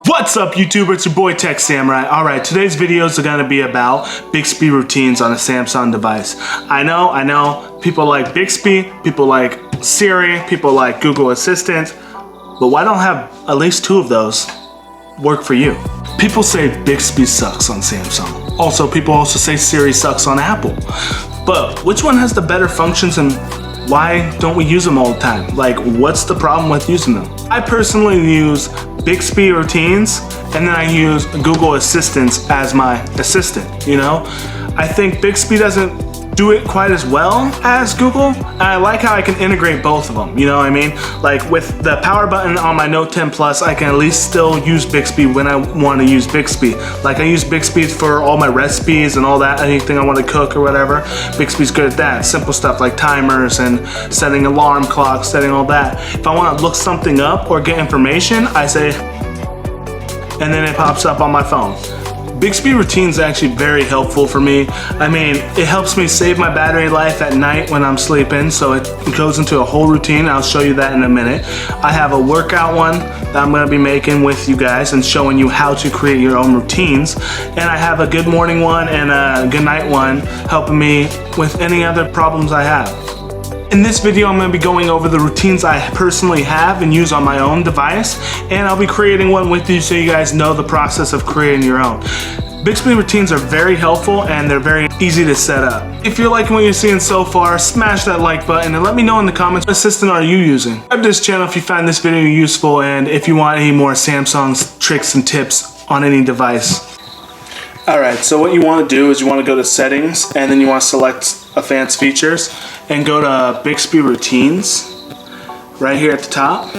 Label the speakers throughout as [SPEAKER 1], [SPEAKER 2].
[SPEAKER 1] What's up, YouTuber? It's your boy Tech Samurai. Alright, today's videos are going to be about Bixby routines on a Samsung device. I know, people like Bixby, people like Siri, people like Google Assistant, but why don't have at least two of those work for you? People say Bixby sucks on Samsung. Also, people also say Siri sucks on Apple. But which one has the better functions and why don't we use them all the time? Like, what's the problem with using them? I personally use Bixby routines, and then I use Google Assistant as my assistant, you know? I think Bixby doesn't do it quite as well as Google, and I like how I can integrate both of them, you know what I mean? Like with the power button on my Note 10 Plus, I can at least still use Bixby when I want to use Bixby. Like I use Bixby for all my recipes and all that, anything I want to cook or whatever. Bixby's good at that. Simple stuff like timers and setting alarm clocks, setting all that. If I want to look something up or get information, I say, and then it pops up on my phone. Bixby routine is actually very helpful for me. I mean, it helps me save my battery life at night when I'm sleeping, so it goes into a whole routine. I'll show you that in a minute. I have a workout one that I'm gonna be making with you guys and showing you how to create your own routines. And I have a good morning one and a good night one helping me with any other problems I have. In this video, I'm going to be going over the routines I personally have and use on my own device, and I'll be creating one with you so you guys know the process of creating your own. Bixby routines are very helpful and they're very easy to set up. If you're liking what you're seeing so far, smash that like button and let me know in the comments what assistant are you using. Subscribe to this channel if you find this video useful and if you want any more Samsung's tricks and tips on any device. Alright, so what you want to do is you want to go to settings and then you want to select advanced features and go to Bixby routines right here at the top.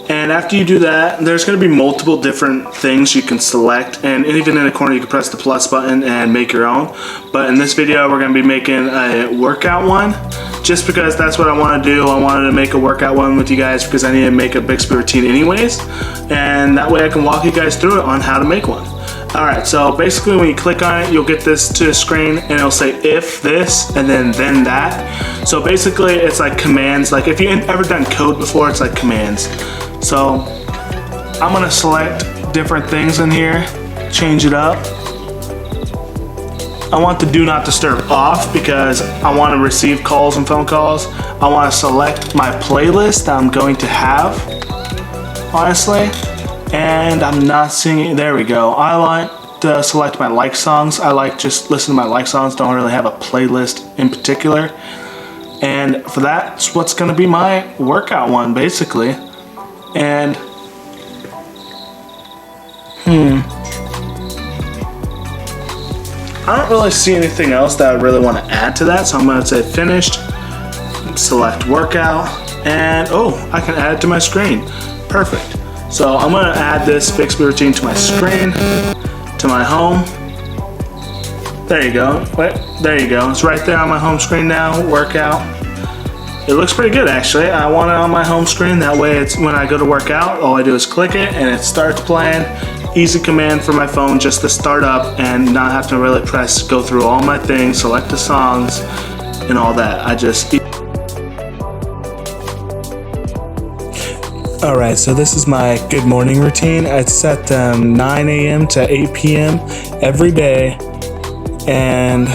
[SPEAKER 1] And after you do that, there's going to be multiple different things you can select, and even in the corner you can press the plus button and make your own. But in this video we're going to be making a workout one just because that's what I want to do. I wanted to make a workout one with you guys because I need to make a Bixby routine anyways, and that way I can walk you guys through it on how to make one. Alright, so basically when you click on it, you'll get this to a screen and it'll say if this and then that. So basically it's like commands. Like if you've ever done code before, it's like commands. So I'm gonna select different things in here, change it up. I want the do not disturb off because I want to receive calls and phone calls. I want to select my playlist that I'm going to have, honestly. And I'm not seeing it. There we go. I like to select my like songs. I like just listen to my like songs. Don't really have a playlist in particular. And for that, it's what's going to be my workout one, basically. And I don't really see anything else that I really want to add to that. So I'm going to say finished, select workout, and oh, I can add it to my screen. Perfect. So I'm going to add this Bixby routine to my screen, to my home. There you go. Wait, there you go. It's right there on my home screen now, workout. It looks pretty good actually. I want it on my home screen. That way it's when I go to work out, all I do is click it and it starts playing. Easy command for my phone just to start up and not have to really go through all my things, select the songs and all that. I just... Alright, so this is my good morning routine. It's set 9 a.m. to 8 p.m. every day, and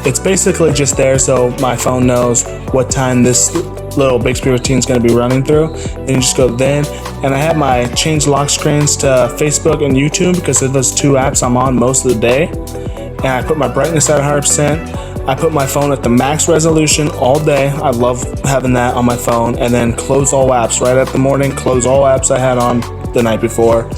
[SPEAKER 1] it's basically just there so my phone knows what time this little Bixby routine is going to be running through. Then you just go then, and I have my change lock screens to Facebook and YouTube because of those two apps I'm on most of the day. And I put my brightness at 100%. I put my phone at the max resolution all day. I love having that on my phone. And then close all apps right at the morning. Close all apps I had on the night before.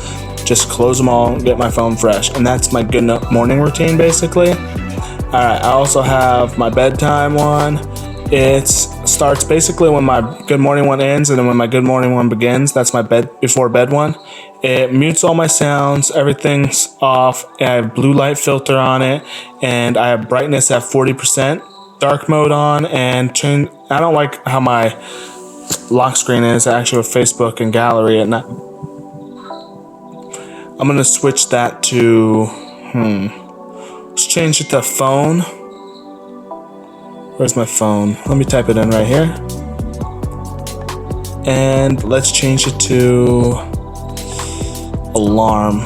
[SPEAKER 1] Just close them all, get my phone fresh. And that's my good morning routine basically. Alright, I also have my bedtime one. It starts basically when my good morning one ends and then when my good morning one begins. That's my before bed one. It mutes all my sounds, everything's off. I have blue light filter on it, and I have brightness at 40%, dark mode on, and change. I don't like how my lock screen is actually with Facebook and gallery at night. I'm gonna switch that to let's change it to phone. Where's my phone? Let me type it in right here. And let's change it to alarm.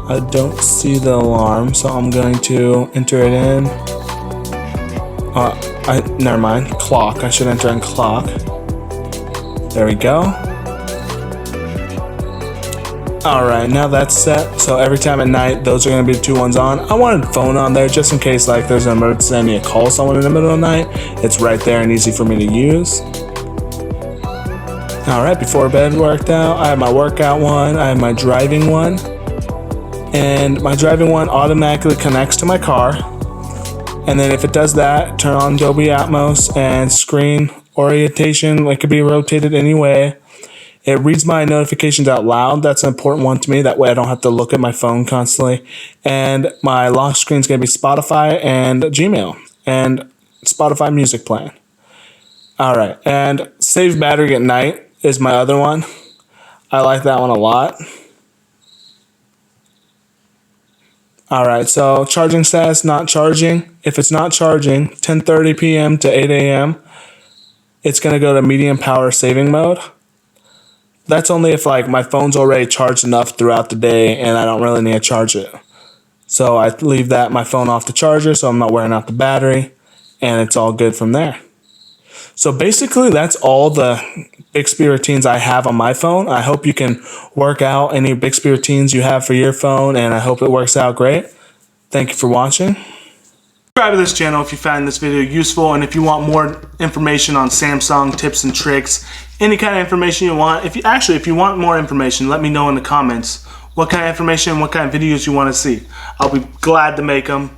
[SPEAKER 1] I don't see the alarm, so I'm going to enter it in. Never mind. Clock. I should enter in clock. There we go. Alright, now that's set. So every time at night, those are going to be the two ones on. I wanted phone on there just in case like there's an emergency, I need to call someone in the middle of the night. It's right there and easy for me to use. Alright, before bed worked out, I have my workout one, I have my driving one. And my driving one automatically connects to my car. And then if it does that, turn on Dolby Atmos and screen orientation. It could be rotated any way. It reads my notifications out loud. That's an important one to me. That way I don't have to look at my phone constantly. And my lock screen is going to be Spotify and Gmail and Spotify music playing. All right. And save battery at night is my other one. I like that one a lot. Alright, so charging status, not charging. If it's not charging, 10:30 p.m. to 8 a.m., it's going to go to medium power saving mode. That's only if like my phone's already charged enough throughout the day and I don't really need to charge it. So I leave my phone off the charger so I'm not wearing out the battery, and it's all good from there. So basically that's all the Bixby routines I have on my phone. I hope you can work out any Bixby routines you have for your phone, and I hope it works out great. Thank you for watching. Subscribe to this channel if you found this video useful, and if you want more information on Samsung tips and tricks, any kind of information you want. If you want more information, let me know in the comments what kind of information, what kind of videos you want to see. I'll be glad to make them.